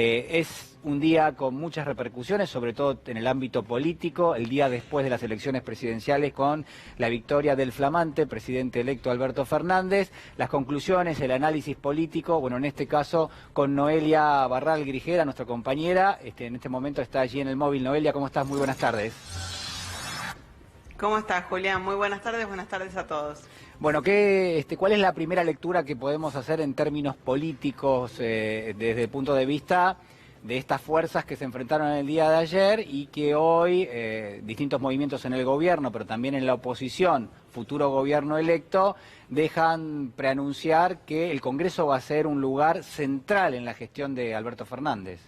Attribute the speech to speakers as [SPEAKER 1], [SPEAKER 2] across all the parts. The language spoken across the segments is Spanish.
[SPEAKER 1] Es un día con muchas repercusiones, sobre todo en el ámbito político, el día después de las elecciones presidenciales con la victoria del flamante presidente electo Alberto Fernández, las conclusiones, el análisis político, bueno, en este caso con Noelia Barral Grijera, nuestra compañera, en este momento está allí en el móvil. Noelia, ¿cómo estás? Muy buenas tardes.
[SPEAKER 2] ¿Cómo estás, Julián? Muy buenas tardes a todos.
[SPEAKER 1] Bueno, ¿cuál es la primera lectura que podemos hacer en términos políticos desde el punto de vista de estas fuerzas que se enfrentaron en el día de ayer y que hoy distintos movimientos en el gobierno, pero también en la oposición, futuro gobierno electo, dejan preanunciar que el Congreso va a ser un lugar central en la gestión de Alberto Fernández?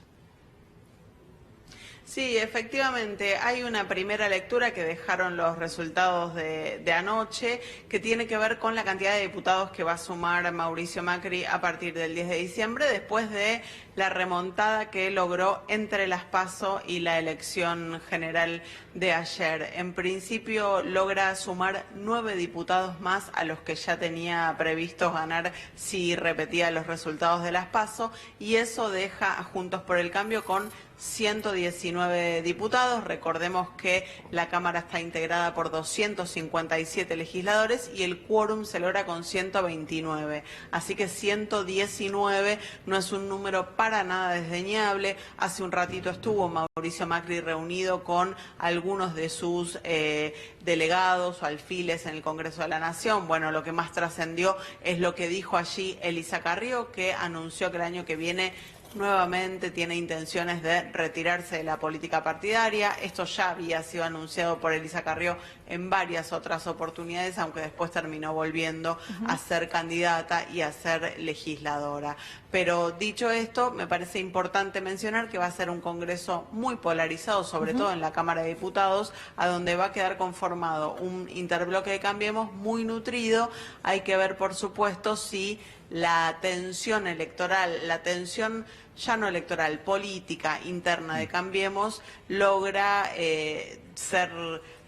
[SPEAKER 2] Sí, efectivamente, hay una primera lectura que dejaron los resultados de anoche, que tiene que ver con la cantidad de diputados que va a sumar Mauricio Macri a partir del 10 de diciembre, después de la remontada que logró entre las PASO y la elección general de ayer. En principio logra sumar 9 diputados más a los que ya tenía previsto ganar si repetía los resultados de las PASO, y eso deja a Juntos por el Cambio con 119 diputados. Recordemos que la Cámara está integrada por 257 legisladores y el quórum se logra con 129. Así que 119 no es un número para nada desdeñable. Hace un ratito estuvo Mauricio Macri reunido con algunos de sus delegados o alfiles en el Congreso de la Nación. Bueno, lo que más trascendió es lo que dijo allí Elisa Carrió, que anunció que el año que viene nuevamente tiene intenciones de retirarse de la política partidaria. Esto ya había sido anunciado por Elisa Carrió en varias otras oportunidades, aunque después terminó volviendo a ser candidata y a ser legisladora. Pero dicho esto, me parece importante mencionar que va a ser un Congreso muy polarizado, sobre todo en la Cámara de Diputados, a donde va a quedar conformado un interbloque de Cambiemos muy nutrido. Hay que ver, por supuesto, si la tensión electoral, la tensión ya no electoral, política interna de Cambiemos, logra ser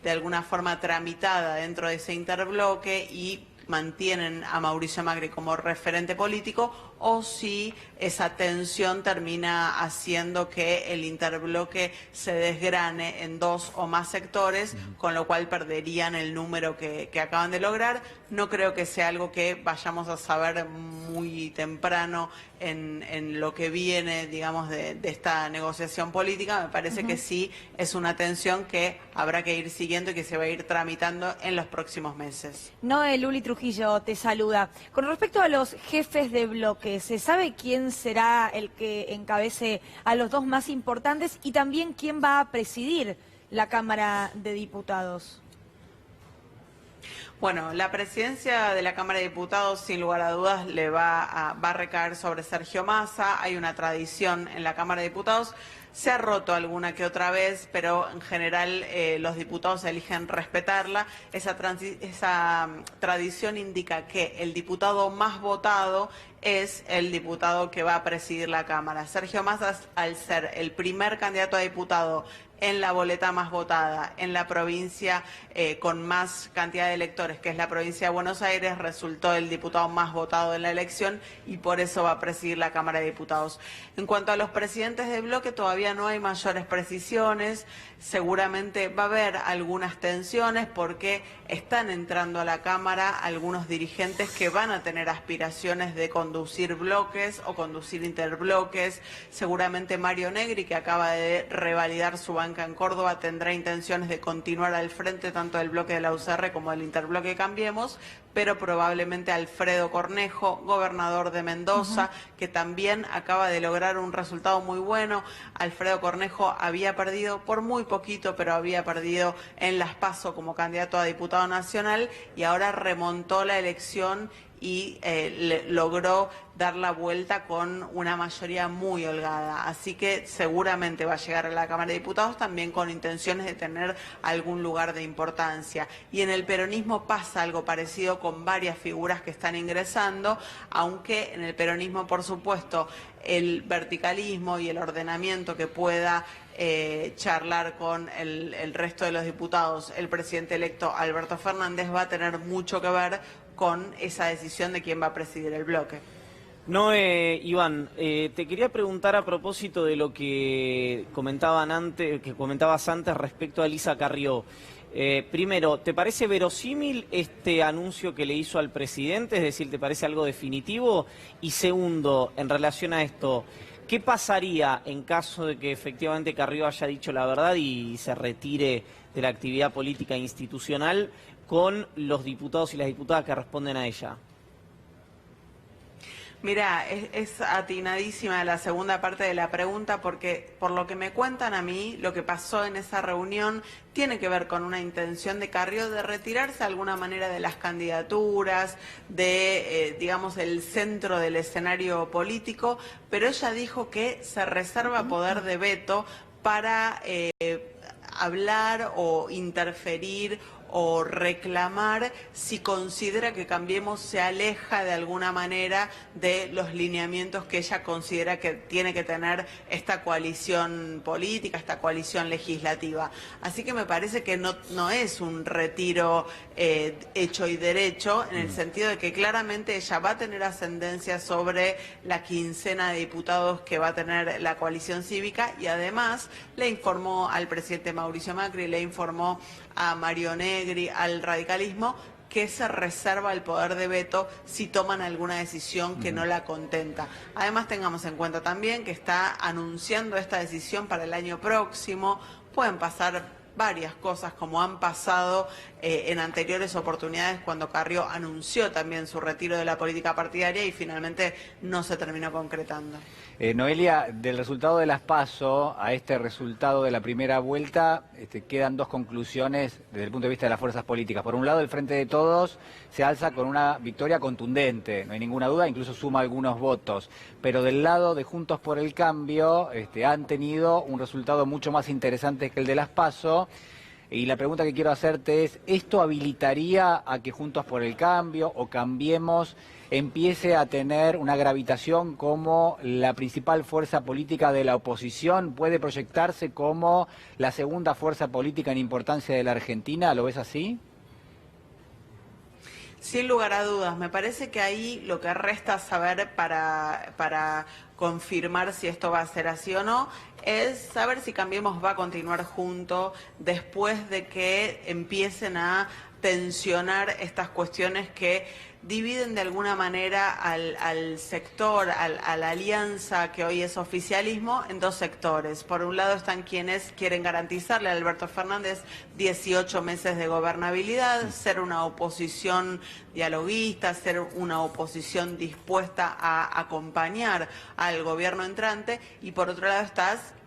[SPEAKER 2] de alguna forma tramitada dentro de ese interbloque y mantienen a Mauricio Macri como referente político, o si esa tensión termina haciendo que el interbloque se desgrane en 2 o más sectores, con lo cual perderían el número que acaban de lograr. No creo que sea algo que vayamos a saber muy temprano en lo que viene, digamos, de esta negociación política. Me parece que sí es una tensión que habrá que ir siguiendo y que se va a ir tramitando en los próximos meses.
[SPEAKER 3] Luli Trujillo te saluda. Con respecto a los jefes de bloque, ¿se sabe quién será el que encabece a los dos más importantes y también quién va a presidir la Cámara de Diputados?
[SPEAKER 2] Bueno, la presidencia de la Cámara de Diputados, sin lugar a dudas, va a recaer sobre Sergio Massa. Hay una tradición en la Cámara de Diputados. Se ha roto alguna que otra vez, pero en general los diputados eligen respetarla. Esa tradición indica que el diputado más votado es el diputado que va a presidir la Cámara. Sergio Massa, al ser el primer candidato a diputado en la boleta más votada, en la provincia con más cantidad de electores, que es la provincia de Buenos Aires, resultó el diputado más votado en la elección y por eso va a presidir la Cámara de Diputados. En cuanto a los presidentes de bloque, todavía no hay mayores precisiones. Seguramente va a haber algunas tensiones porque están entrando a la Cámara algunos dirigentes que van a tener aspiraciones de conducir bloques o conducir interbloques. Seguramente Mario Negri, que acaba de revalidar su banca en Córdoba, tendrá intenciones de continuar al frente tanto del bloque de la UCR como del interbloque Cambiemos, pero probablemente Alfredo Cornejo, gobernador de Mendoza, que también acaba de lograr un resultado muy bueno. Alfredo Cornejo había perdido por muy poquito, pero había perdido en las PASO como candidato a diputado nacional y ahora remontó la elección y logró dar la vuelta con una mayoría muy holgada. Así que seguramente va a llegar a la Cámara de Diputados también con intenciones de tener algún lugar de importancia. Y en el peronismo pasa algo parecido con varias figuras que están ingresando, aunque en el peronismo, por supuesto, el verticalismo y el ordenamiento que pueda charlar con el resto de los diputados, el presidente electo Alberto Fernández, va a tener mucho que ver con esa decisión de quién va a presidir el bloque.
[SPEAKER 4] No, Iván, te quería preguntar a propósito de lo que comentabas antes respecto a Elisa Carrió. Primero, ¿te parece verosímil este anuncio que le hizo al presidente? Es decir, ¿te parece algo definitivo? Y segundo, en relación a esto, ¿qué pasaría en caso de que efectivamente Carrió haya dicho la verdad y se retire de la actividad política e institucional con los diputados y las diputadas que responden a ella?
[SPEAKER 2] Mira, es atinadísima la segunda parte de la pregunta porque por lo que me cuentan a mí, lo que pasó en esa reunión tiene que ver con una intención de Carrió de retirarse de alguna manera de las candidaturas, de, digamos, el centro del escenario político, pero ella dijo que se reserva poder de veto para hablar o interferir o reclamar si considera que Cambiemos se aleja de alguna manera de los lineamientos que ella considera que tiene que tener esta coalición política, esta coalición legislativa. Así que me parece que no es un retiro hecho y derecho, en el sentido de que claramente ella va a tener ascendencia sobre la quincena de diputados que va a tener la coalición cívica y además le informó al presidente Mauricio Macri, le informó a Mario Negri, al radicalismo, que se reserva el poder de veto si toman alguna decisión que no la contenta. Además, tengamos en cuenta también que está anunciando esta decisión para el año próximo. Pueden pasar varias cosas, como han pasado en anteriores oportunidades cuando Carrió anunció también su retiro de la política partidaria y finalmente no se terminó concretando.
[SPEAKER 1] Noelia, del resultado de las PASO a este resultado de la primera vuelta, quedan dos conclusiones desde el punto de vista de las fuerzas políticas. Por un lado, el Frente de Todos se alza con una victoria contundente, no hay ninguna duda, incluso suma algunos votos. Pero del lado de Juntos por el Cambio han tenido un resultado mucho más interesante que el de las PASO. Y la pregunta que quiero hacerte es, ¿esto habilitaría a que Juntos por el Cambio o Cambiemos empiece a tener una gravitación como la principal fuerza política de la oposición? ¿Puede proyectarse como la segunda fuerza política en importancia de la Argentina? ¿Lo ves así?
[SPEAKER 2] Sin lugar a dudas, me parece que ahí lo que resta saber para confirmar si esto va a ser así o no es saber si Cambiemos va a continuar junto después de que empiecen a tensionar estas cuestiones que dividen de alguna manera al sector, a la alianza que hoy es oficialismo, en dos sectores. Por un lado están quienes quieren garantizarle a Alberto Fernández 18 meses de gobernabilidad, ser una oposición dialoguista, ser una oposición dispuesta a acompañar al gobierno entrante, y por otro lado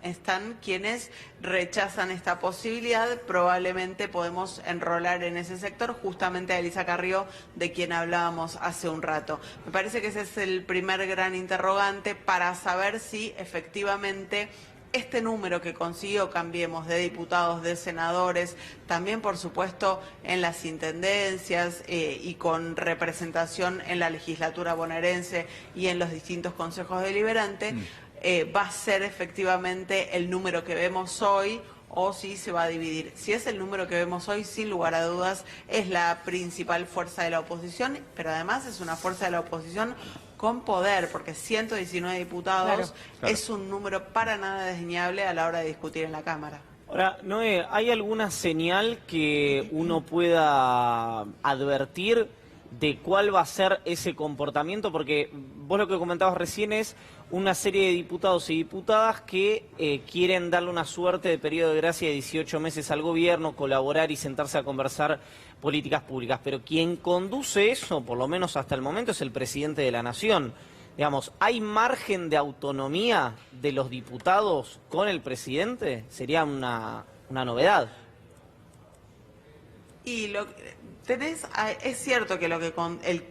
[SPEAKER 2] están quienes rechazan esta posibilidad. Probablemente podemos enrolar en ese sector justamente a Elisa Carrió, de quien hablábamos hace un rato. Me parece que ese es el primer gran interrogante para saber si efectivamente este número que consiguió Cambiemos de diputados, de senadores, también por supuesto en las intendencias y con representación en la legislatura bonaerense y en los distintos consejos deliberantes, va a ser efectivamente el número que vemos hoy o si se va a dividir. Si es el número que vemos hoy, sin lugar a dudas, es la principal fuerza de la oposición, pero además es una fuerza de la oposición con poder, porque 119 diputados es un número para nada desdeñable a la hora de discutir en la Cámara.
[SPEAKER 4] Ahora, Noé, ¿hay alguna señal que uno pueda advertir de cuál va a ser ese comportamiento? Porque vos lo que comentabas recién es una serie de diputados y diputadas que quieren darle una suerte de periodo de gracia de 18 meses al gobierno, colaborar y sentarse a conversar políticas públicas. Pero quien conduce eso, por lo menos hasta el momento, es el presidente de la Nación. Digamos, ¿hay margen de autonomía de los diputados con el presidente? Sería una novedad.
[SPEAKER 2] Y es cierto que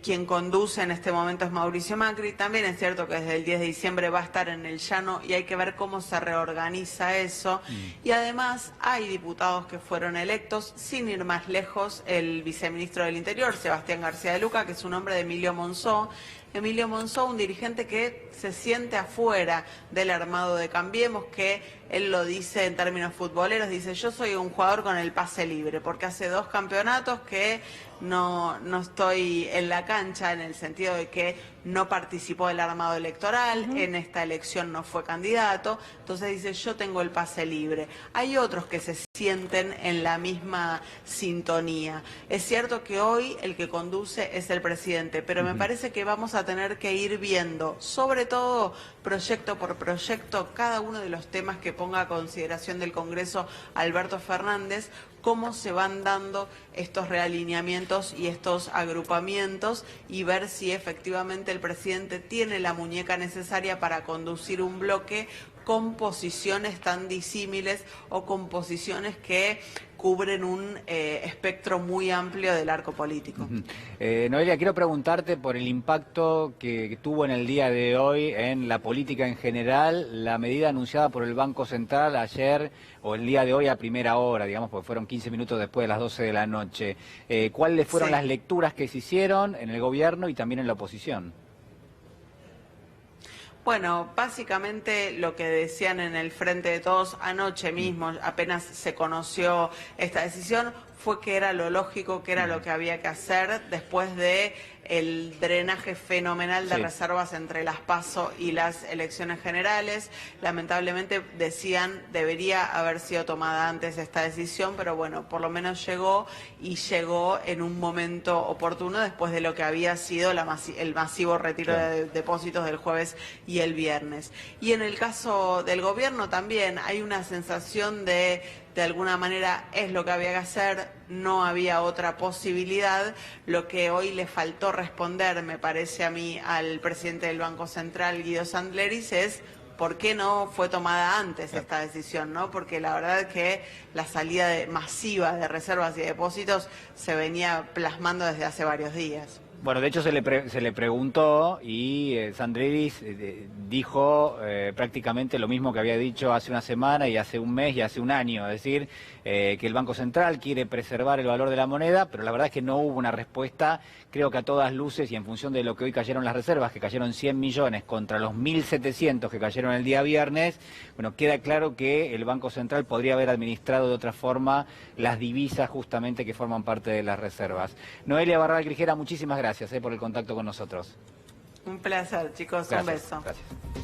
[SPEAKER 2] quien conduce en este momento es Mauricio Macri, también es cierto que desde el 10 de diciembre va a estar en el llano y hay que ver cómo se reorganiza eso. Y además hay diputados que fueron electos, sin ir más lejos, el viceministro del Interior, Sebastián García de Luca, que es un hombre de Emilio Monzó, Emilio Monzó, un dirigente que se siente afuera del armado de Cambiemos, que él lo dice en términos futboleros, dice: yo soy un jugador con el pase libre, porque hace 2 campeonatos que no estoy en la cancha, en el sentido de que no participó del armado electoral, en esta elección no fue candidato, entonces dice: yo tengo el pase libre. Hay otros que se sienten en la misma sintonía. Es cierto que hoy el que conduce es el presidente, pero me parece que vamos a tener que ir viendo, sobre todo proyecto por proyecto, cada uno de los temas que ponga a consideración del Congreso Alberto Fernández, cómo se van dando estos realineamientos y estos agrupamientos, y ver si efectivamente el presidente tiene la muñeca necesaria para conducir un bloque con posiciones tan disímiles o con posiciones que cubren un espectro muy amplio del arco político.
[SPEAKER 1] Noelia, quiero preguntarte por el impacto que tuvo en el día de hoy en la política en general la medida anunciada por el Banco Central ayer o el día de hoy a primera hora, digamos, porque fueron 15 minutos después de las 12 de la noche. ¿Cuáles fueron las lecturas que se hicieron en el gobierno y también en la oposición?
[SPEAKER 2] Bueno, básicamente lo que decían en el Frente de Todos anoche mismo, apenas se conoció esta decisión, fue que era lo lógico, que era lo que había que hacer después de el drenaje fenomenal de reservas entre las PASO y las elecciones generales. Lamentablemente, decían, debería haber sido tomada antes esta decisión, pero bueno, por lo menos llegó, y llegó en un momento oportuno después de lo que había sido el masivo retiro de depósitos del jueves y el viernes. Y en el caso del gobierno también hay una sensación de alguna manera es lo que había que hacer, no había otra posibilidad. Lo que hoy le faltó responder, me parece a mí, al presidente del Banco Central, Guido Sandleris, es por qué no fue tomada antes esta decisión, ¿no? Porque la verdad es que la salida masiva de reservas y depósitos se venía plasmando desde hace varios días.
[SPEAKER 1] Bueno, de hecho se le preguntó y Sandleris dijo prácticamente lo mismo que había dicho hace una semana y hace un mes y hace un año, es decir, que el Banco Central quiere preservar el valor de la moneda, pero la verdad es que no hubo una respuesta, creo que a todas luces, y en función de lo que hoy cayeron las reservas, que cayeron 100 millones contra los 1.700 que cayeron el día viernes, bueno, queda claro que el Banco Central podría haber administrado de otra forma las divisas justamente que forman parte de las reservas. Noelia Barral Grijera, muchísimas gracias por el contacto con nosotros.
[SPEAKER 2] Un placer, chicos.
[SPEAKER 1] Gracias,
[SPEAKER 2] un beso.
[SPEAKER 1] Gracias.